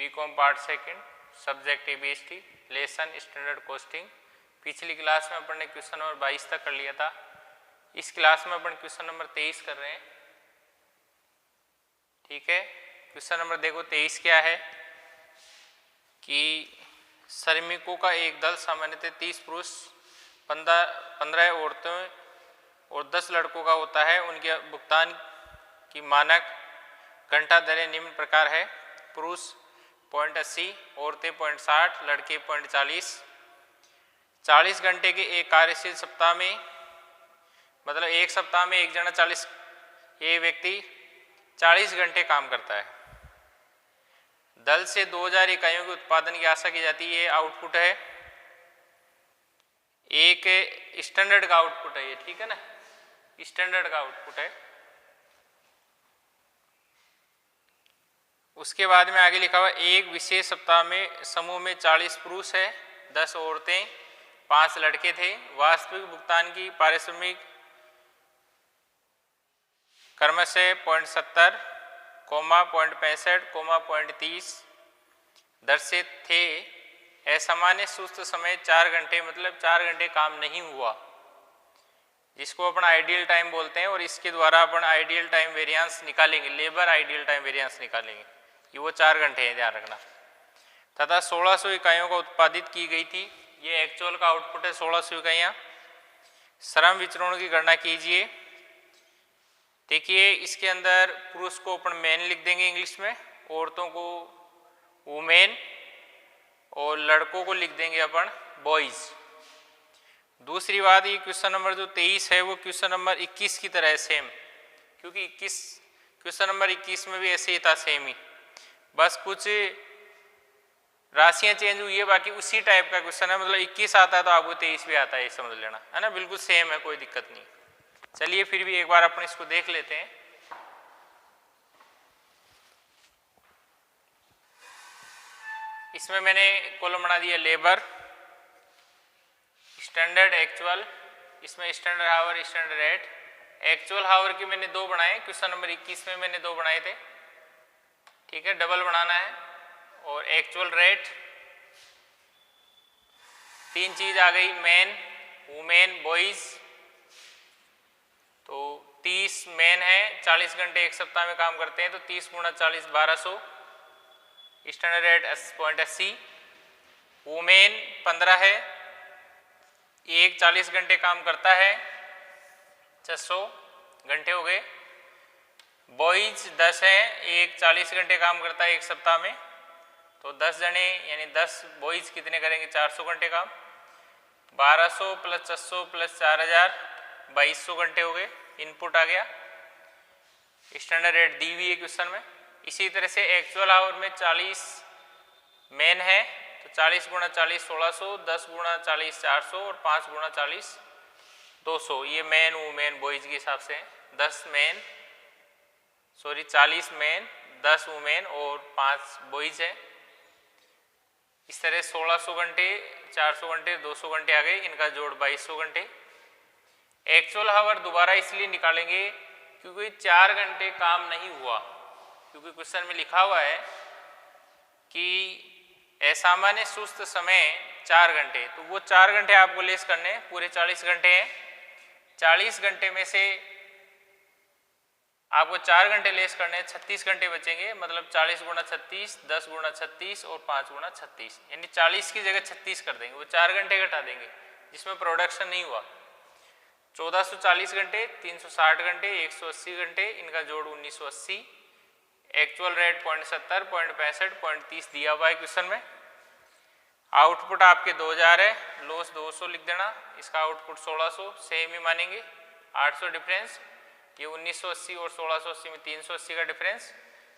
BCom part second, subject ABST, lesson standard costing. पिछली class में अपन ने क्वेश्चन नंबर 22 तक कर लिया था। इस क्लास में अपन क्वेश्चन नंबर 23 कर रहे हैं। ठीक है, क्वेश्चन नंबर देखो 23 क्या है कि श्रमिकों का एक दल सामान्यतः 30 पुरुष 15 औरतों और 10 लड़कों का होता है। उनके भुगतान की मानक घंटा दरें निम्न प्रकार है। पुरुष 0.80, औरतें 0.60, लड़के 0.40। 40 घंटे के एक कार्यशील सप्ताह में, मतलब एक सप्ताह में एक जना 40, ये व्यक्ति 40 घंटे काम करता है। दल से 2000 इकाइयों के उत्पादन की आशा की जाती है। ये आउटपुट है, एक स्टैंडर्ड का आउटपुट है ये, ठीक है ना, स्टैंडर्ड का आउटपुट है। उसके बाद में आगे लिखा हुआ एक विशेष सप्ताह में समूह में 40 पुरुष है, 10 औरतें, 5 लड़के थे। वास्तविक भुगतान की पारिश्रमिक क्रमशः 0.70, 0.65, 0.30 दर्शित थे। असामान्य सुस्त समय 4 घंटे, मतलब 4 घंटे काम नहीं हुआ, जिसको अपन आइडियल टाइम बोलते हैं। और इसके द्वारा अपन आइडियल टाइम वेरिएंस निकालेंगे, लेबर आइडियल टाइम वेरिएंस निकालेंगे। ये वो 4 घंटे हैं, ध्यान रखना। तथा 1600 इकाइयों का उत्पादित की गई थी। ये एक्चुअल का आउटपुट है, 1600 इकाइयाँ। श्रम विचरणों की गणना कीजिए। देखिए इसके अंदर पुरुष को अपन मैन लिख देंगे इंग्लिश में, औरतों को वुमेन और लड़कों को लिख देंगे अपन बॉयज। दूसरी बात, ये क्वेश्चन नंबर जो 23 है वो क्वेश्चन नंबर 21 की तरह है सेम, क्योंकि क्वेश्चन नंबर 21 में भी ऐसे ही था, सेम ही, बस कुछ राशियां चेंज हुई है, बाकी उसी टाइप का क्वेश्चन है। मतलब 21 आता है तो आपको 23 भी आता है, ये समझ लेना, है ना, बिल्कुल सेम है, कोई दिक्कत नहीं। चलिए फिर भी एक बार अपन इसको देख लेते हैं। इसमें मैंने कॉलम बना दिया लेबर, स्टैंडर्ड, एक्चुअल, इसमें standard our, standard rate. Actual our की मैंने 2 बनाए, क्वेश्चन नंबर 21 में मैंने 2 बनाए थे, ठीक है, डबल बनाना है। और एक्चुअल रेट, 3 चीज आ गई, मैन, वुमेन, बॉयज। तो 30 मैन है, 40 घंटे एक सप्ताह में काम करते हैं, तो 30 × 40 1200। Standard rate 0.80। वुमेन 15 है, एक 40 घंटे काम करता है, 600 घंटे हो गए। बॉयज 10 है, एक 40 घंटे काम करता है एक सप्ताह में, तो 10 जने यानी 10 बॉयज कितने करेंगे, 400 घंटे काम। 1200 + 600 + 4000, 2200 घंटे हो गए। इनपुट आ गया, स्टैंडर्ड रेट दी हुई है क्वेश्चन में। इसी तरह से एक्चुअल आवर में 40 मैन है, तो 40 × 40 1600, 10 × 40 400 और 5 × 40 200। ये मैन वुमेन बॉयज के हिसाब से 10 मैन, 40 मैन, 10 वुमेन और 5 बॉयज है। इस तरह 1600 घंटे, 400 घंटे, 200 घंटे आ गए, इनका जोड़ 2200 घंटे। एक्चुअल आवर दोबारा इसलिए निकालेंगे क्योंकि 4 घंटे काम नहीं हुआ, क्योंकि क्वेश्चन में लिखा हुआ है कि असामान्य सुस्त समय 4 घंटे, तो वो 4 घंटे आपको लेस करने, पूरे 40 घंटे हैं। 40 घंटे में से आपको 4 घंटे लेस करने, 36 घंटे बचेंगे, मतलब 40 × 36, 10 × 36 और 5 × 36, यानी 40 की जगह 36 कर देंगे, वो 4 घंटे घटा देंगे जिसमें प्रोडक्शन नहीं हुआ। 1440 घंटे, 360 घंटे, 180 घंटे, इनका जोड़ 1980। एक्चुअल रेट 0.70, 0.65, 0.30 दिया हुआ है क्वेश्चन में। आउटपुट आपके 2000 है, लॉस 200 लिख देना, इसका आउटपुट 1600, सेम ही मानेंगे, 800 डिफरेंस। ये 1980 और 1680 में 380 का डिफरेंस।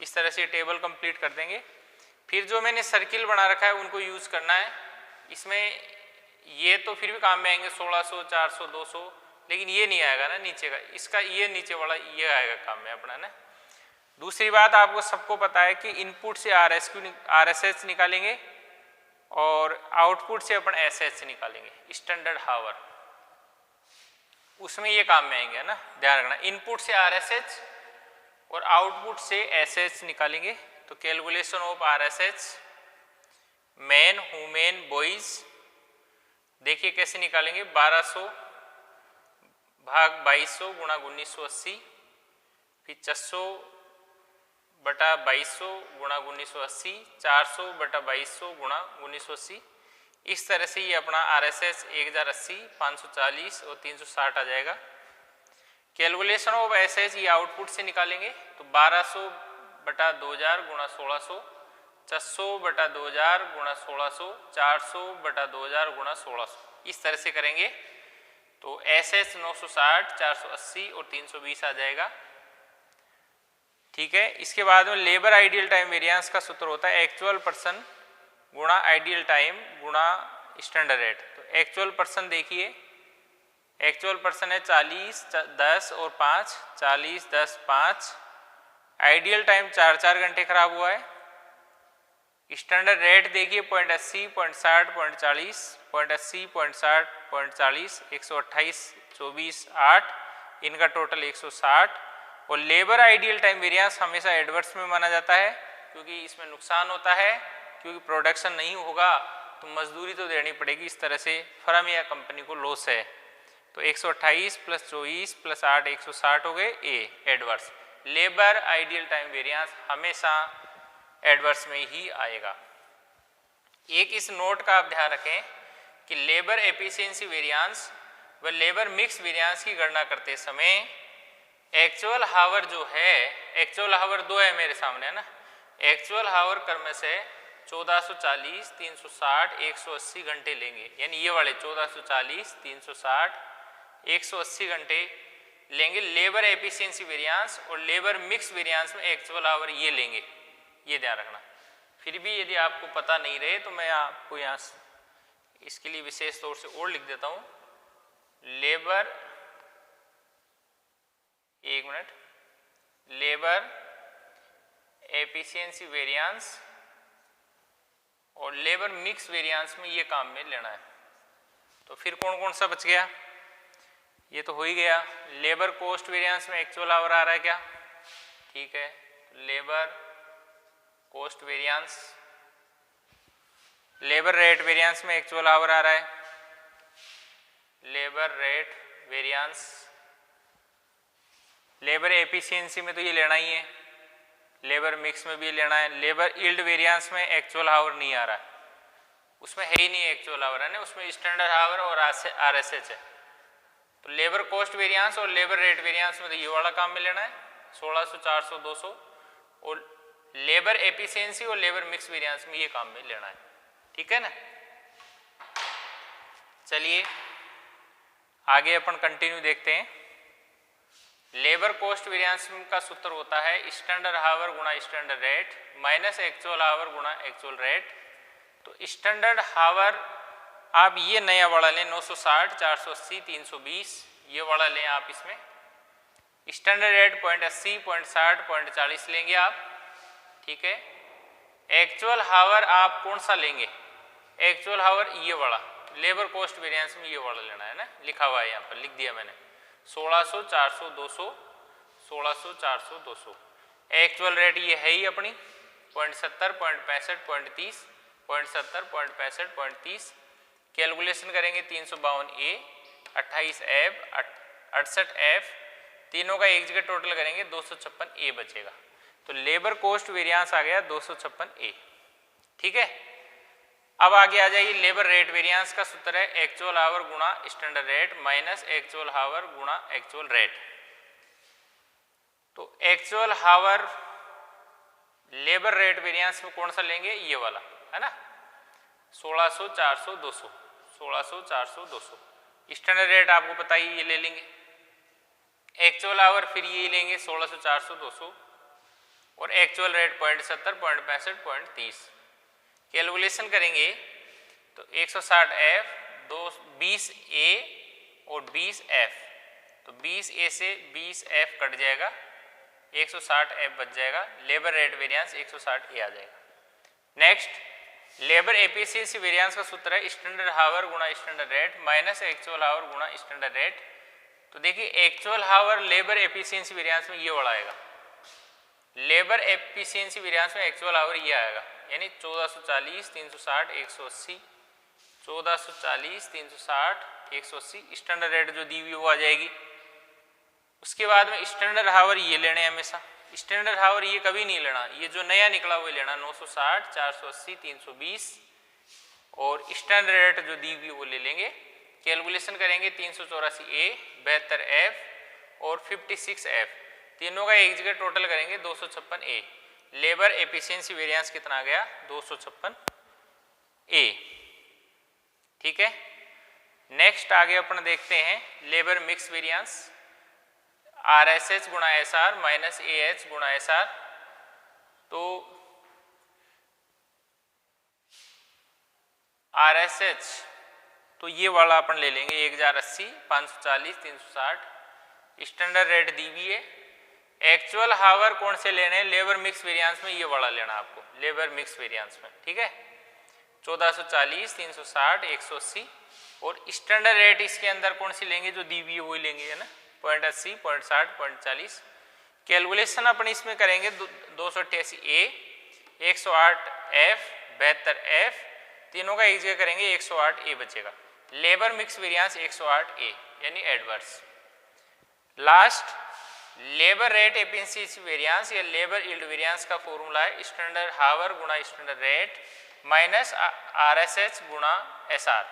इस तरह से टेबल कंप्लीट कर देंगे। फिर जो मैंने सर्किल बना रखा है उनको यूज करना है। इसमें ये तो फिर भी काम में आएंगे, 1600, 400, 200, लेकिन ये नहीं आएगा ना नीचे का, इसका ये नीचे वाला ये आएगा काम में अपना ना। दूसरी बात, आपको सबको पता है कि इनपुट से RSH निकालेंगे और आउटपुट से अपन SH निकालेंगे, स्टैंडर्ड आवर, उसमें ये काम में आएंगे, है ना, ध्यान रखना। इनपुट से RSH और आउटपुट से SH निकालेंगे, तो calculation of RSH man women boys, देखिए कैसे निकालेंगे, 1200 भाग 2200 गुणा 1980, फिर 600 बटा 2200 गुणा 1980, 400 बटा 2200 गुणा 1980। इस तरह से ये अपना RSH 1080, 540 और 360 आ जाएगा। कैलकुलेशन ऑफ SH ये आउटपुट से निकालेंगे, तो 1200 बटा 2000 गुणा 1600, 600 बटा 2000 गुणा 1600, 400 बटा 2000 गुणा 1600, इस तरह से करेंगे तो SH 960, 480 और 320 आ जाएगा। ठीक है। इसके बाद में लेबर आइडियल टाइम वेरिएंस का सूत्र होता है एक्चुअल पर्सन गुणा आइडियल टाइम गुणा स्टैंडर्ड रेट। तो एक्चुअल पर्सन देखिए, एक्चुअल पर्सन है 40, 10 और 5, 40, 10, 5। आइडियल टाइम 4 घंटे खराब हुआ है। स्टैंडर्ड रेट देखिए 0.80, 0.60, 0.40, 0.80, 0.60, 0.40, 128, 24, 8, इनका टोटल 160। और लेबर आइडियल टाइम वेरिएंस हमेशा एडवर्स में माना जाता है, क्योंकि इसमें नुकसान होता है, क्योंकि प्रोडक्शन नहीं होगा तो मजदूरी तो देनी पड़ेगी, इस तरह से फर्म या कंपनी को लॉस है। तो 128 प्लस 24 प्लस 8 160 हो गए ए adverse. Labour ideal time variance हमेशा एडवर्स में ही आएगा। एक इस नोट का आप ध्यान रखें कि लेबर एफिशिएंसी वेरिएंस व लेबर मिक्स वेरिएंस की गणना करते समय एक्चुअल हावर जो है, एक्चुअल हावर 2 है मेरे सामने, है ना। एक्चुअल हावर क्रम से 1440, 360, 180 घंटे लेंगे, यानी ये वाले 1440, 360, 180 घंटे लेंगे लेबर एफिशिएंसी वेरिएंस, और लेबर मिक्स वेरिएंस में एक्चुअल हावर ये लेंगे, ये ध्यान रखना। फिर भी यदि आपको पता नहीं रहे तो मैं आपको यहाँ इसके लिए विशेष तौर से और लिख देता हूँ, लेबर, एक मिनट, लेबर एफिशिएंसी वेरिएंस और लेबर मिक्स वेरिएंस में ये काम में लेना है। तो फिर कौन कौन सा बच गया, ये तो हो ही गया। लेबर कॉस्ट वेरिएंस में एक्चुअल आवर आ रहा है क्या, ठीक है, labour cost variance, labour rate variance में एक्चुअल आवर आ रहा है, labour rate variance, labour efficiency में तो ये लेना ही है, लेबर मिक्स में भी लेना है। लेबर यील्ड वेरिएंस में एक्चुअल आवर नहीं आ रहा है, उसमें है ही नहीं एक्चुअल आवर, है ना, उसमें स्टैंडर्ड आवर और RSH है। तो लेबर कॉस्ट वेरिएंस और लेबर रेट वेरिएंस में तो ये वाला काम में लेना है 1600, 400, 200, और लेबर एफिशिएंसी और लेबर मिक्स वेरिएंस में ये काम में लेना है, ठीक है ना। चलिए आगे अपन कंटिन्यू देखते हैं। लेबर कॉस्ट वेरिएंस का सूत्र होता है स्टैंडर्ड हावर गुणा स्टैंडर्ड रेट माइनस एक्चुअल हावर गुणा एक्चुअल रेट। तो स्टैंडर्ड हावर आप ये नया वाला लें 960, 480, 320, ये वाला लें आप। इसमें स्टैंडर्ड रेट 0.80, 0.60, 0.40 लेंगे आप, ठीक है। एक्चुअल हावर आप कौन सा लेंगे, एक्चुअल हावर ये वाला, लेबर कॉस्ट वेरिएंस में ये वाला लेना है ना, लिखा हुआ है यहाँ पर, लिख दिया मैंने 1600, 400, 200, 1600, 400, 200। एक्चुअल रेट ये है ही अपनी 0.70, 0.65, 0.30, 0.70, 0.65, 0.30। कैलकुलेशन करेंगे 352A, 28F, 68F, तीनों का एक जगह टोटल करेंगे 256A बचेगा। तो लेबर कॉस्ट वेरिएंस आ गया 256A, ठीक है। अब आगे आ जाइए, लेबर रेट वेरिएंस का सूत्र है एक्चुअल आवर गुणा स्टैंडर्ड रेट माइनस एक्चुअल हावर गुणा एक्चुअल रेट। तो एक्चुअल हावर लेबर रेट वेरिएंस में कौन सा लेंगे, ये वाला, है ना, 1600, 400, 200, 1600, 400, 200। स्टैंडर्ड रेट आपको पता ही, ये ले लेंगे। एक्चुअल आवर फिर ये लेंगे 1600, 400, 200, और एक्चुअल रेट 0.70, 0.65, 0.30। कैलकुलेशन करेंगे तो 160F, 20A और 20F, तो 20A से 20F कट जाएगा, 160F बच जाएगा। लेबर रेट वेरिएंस 160A आ जाएगा। नेक्स्ट, लेबर एफिशिएंसी वेरिएंस का सूत्र है स्टैंडर्ड हावर गुणा स्टैंडर्ड रेट माइनस एक्चुअल हावर गुणा स्टैंडर्ड रेट। तो देखिए एक्चुअल हावर लेबर एफिशिएंसी वेरिएंस में ये वाला आएगा, लेबर एफिशिएंसी वेरिएंस में एक्चुअल आवर ये आएगा, यानी 1440, 360, 180, 1440, 360, 180 स्टैंडर्ड रेट जो दी हुई वो आ जाएगी। उसके बाद में स्टैंडर्ड हावर ये लेने हैं हमेशा, स्टैंडर्ड हावर ये कभी नहीं लेना, ये जो नया निकला वो लेना 960, 480, 320 और स्टैंडर्ड रेट जो दी हुई वो ले लेंगे। कैलकुलेशन करेंगे 384A, 72F और 56F, तीनों का एक जगह टोटल करेंगे 256A। लेबर एफिशिएंसी वेरिएंस कितना आ गया? 256A। ठीक है, नेक्स्ट आगे अपन देखते हैं लेबर मिक्स वेरिएंस, RSH गुणा SR माइनस AH गुणा SR। तो RSH तो ये वाला अपन ले लेंगे 1080, 540, 360 स्टैंडर्ड रेट दी हुई है। एक्चुअल हावर कौन से लेने हैं? लेबर मिक्स वेरिएंस में ये वाला लेना आपको, लेबर मिक्स वेरिएंस में। ठीक है, 1440, 360, 180 और स्टैंडर्ड रेट इसके अंदर कौन सी लेंगे? जो दी हुई है वही लेंगे, है ना, 0.80, 0.60, 0.40। कैलकुलेशन अपन इसमें करेंगे 288A, 108F, 72F, तीनों का एक जगह करेंगे 108A बचेगा। लेबर मिक्स वेरिएंस 108A यानी adverse. Last labour rate efficiency variance या लेबर यील्ड वेरिएंस का फॉर्मूला है स्टैंडर्ड हावर गुणा स्टैंडर्ड रेट माइनस RSH गुणा SR।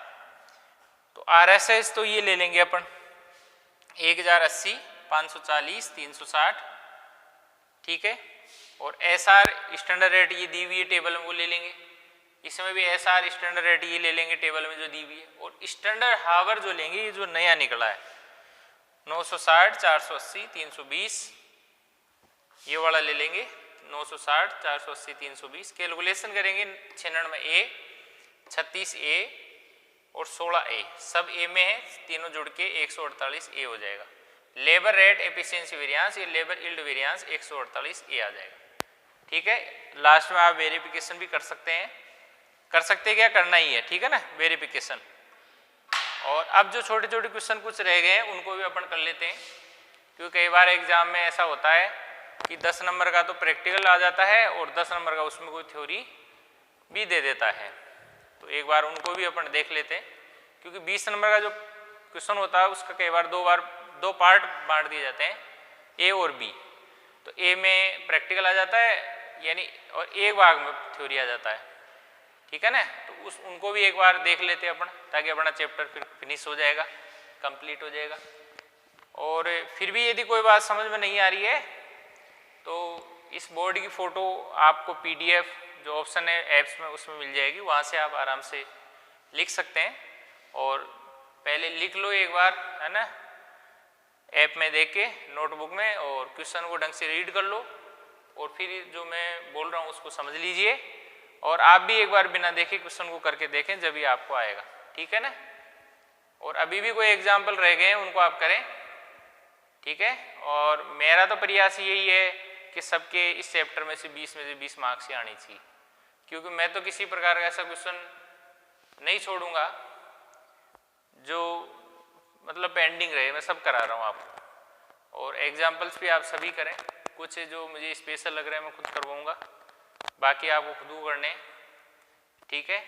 तो RSH तो ये ले लेंगे अपन 1080, 540, 360। ठीक है, और SR स्टैंडर्ड रेट ये दी हुई है टेबल में वो ले लेंगे, इसमें भी SR स्टैंडर्ड रेट ये ले लेंगे टेबल में जो दी हुई है। और स्टैंडर्ड हावर जो लेंगे ये जो नया निकला है 960, 480, 320 ये वाला ले लेंगे 960, 480, 320। कैलकुलेशन करेंगे 96A, 36A और 16A, सब A में है, तीनों जुड़ के 148A हो जाएगा। लेबर रेट एफिशिएंसी वेरिएंस या लेबर यील्ड वेरिएंस 148A आ जाएगा। ठीक है, लास्ट में आप वेरिफिकेशन भी कर सकते हैं, क्या करना ही है। ठीक है ना, वेरिफिकेशन। और अब जो छोटे छोटे क्वेश्चन कुछ रह गए हैं उनको भी अपन कर लेते हैं, क्योंकि कई बार एग्जाम में ऐसा होता है कि 10 नंबर का तो प्रैक्टिकल आ जाता है और 10 नंबर का उसमें कोई थ्योरी भी दे देता है। तो एक बार उनको भी अपन देख लेते हैं, क्योंकि 20 नंबर का जो क्वेश्चन होता है उसका कई बार दो पार्ट बांट दिए जाते हैं, A और B। तो A में प्रैक्टिकल आ जाता है यानी, और एक भाग में थ्योरी आ जाता है। ठीक है ना, तो उनको भी एक बार देख लेते हैं अपन, ताकि अपना चैप्टर फिर फिनिश हो जाएगा, कंप्लीट हो जाएगा। और फिर भी यदि कोई बात समझ में नहीं आ रही है तो इस बोर्ड की फ़ोटो आपको PDF जो ऑप्शन है ऐप्स में उसमें मिल जाएगी, वहाँ से आप आराम से लिख सकते हैं। और पहले लिख लो एक बार, है ना, ऐप में देख के नोटबुक में, और क्वेश्चन को ढंग से रीड कर लो और फिर जो मैं बोल रहा हूँ उसको समझ लीजिए। और आप भी एक बार बिना देखे क्वेश्चन को करके देखें, जब भी आपको आएगा। ठीक है ना, और अभी भी कोई एग्जाम्पल रह गए हैं उनको आप करें। ठीक है, और मेरा तो प्रयास यही है कि सबके इस चैप्टर में से 20 मार्क्स ही आनी चाहिए, क्योंकि मैं तो किसी प्रकार का ऐसा क्वेश्चन नहीं छोड़ूंगा जो मतलब पेंडिंग रहे, मैं सब करा रहा हूँ आपको। और एग्जाम्पल्स भी आप सभी करें, कुछ जो मुझे स्पेशल लग रहा है मैं खुद करवाऊँगा, बाकी आपको खुद करने। ठीक है,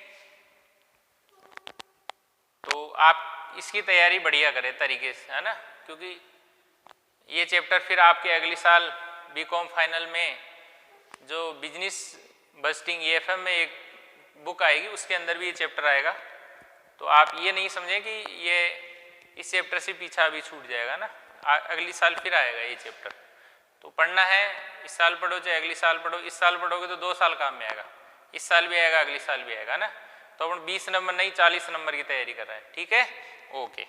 तो आप इसकी तैयारी बढ़िया करें तरीके से, है ना, क्योंकि ये चैप्टर फिर आपके अगले साल BCom फाइनल में जो बिजनेस बस्टिंग EFM में एक बुक आएगी उसके अंदर भी ये चैप्टर आएगा। तो आप ये नहीं समझें कि ये इस चैप्टर से पीछा अभी छूट जाएगा ना, अगली साल फिर आएगा ये चैप्टर। तो पढ़ना है, इस साल पढ़ो चाहे अगली साल पढ़ो, इस साल पढ़ोगे तो 2 साल काम में आएगा, इस साल भी आएगा अगली साल भी आएगा ना। तो अपन 20 नंबर नहीं 40 नंबर की तैयारी कर रहे हैं। ठीक है, ओके।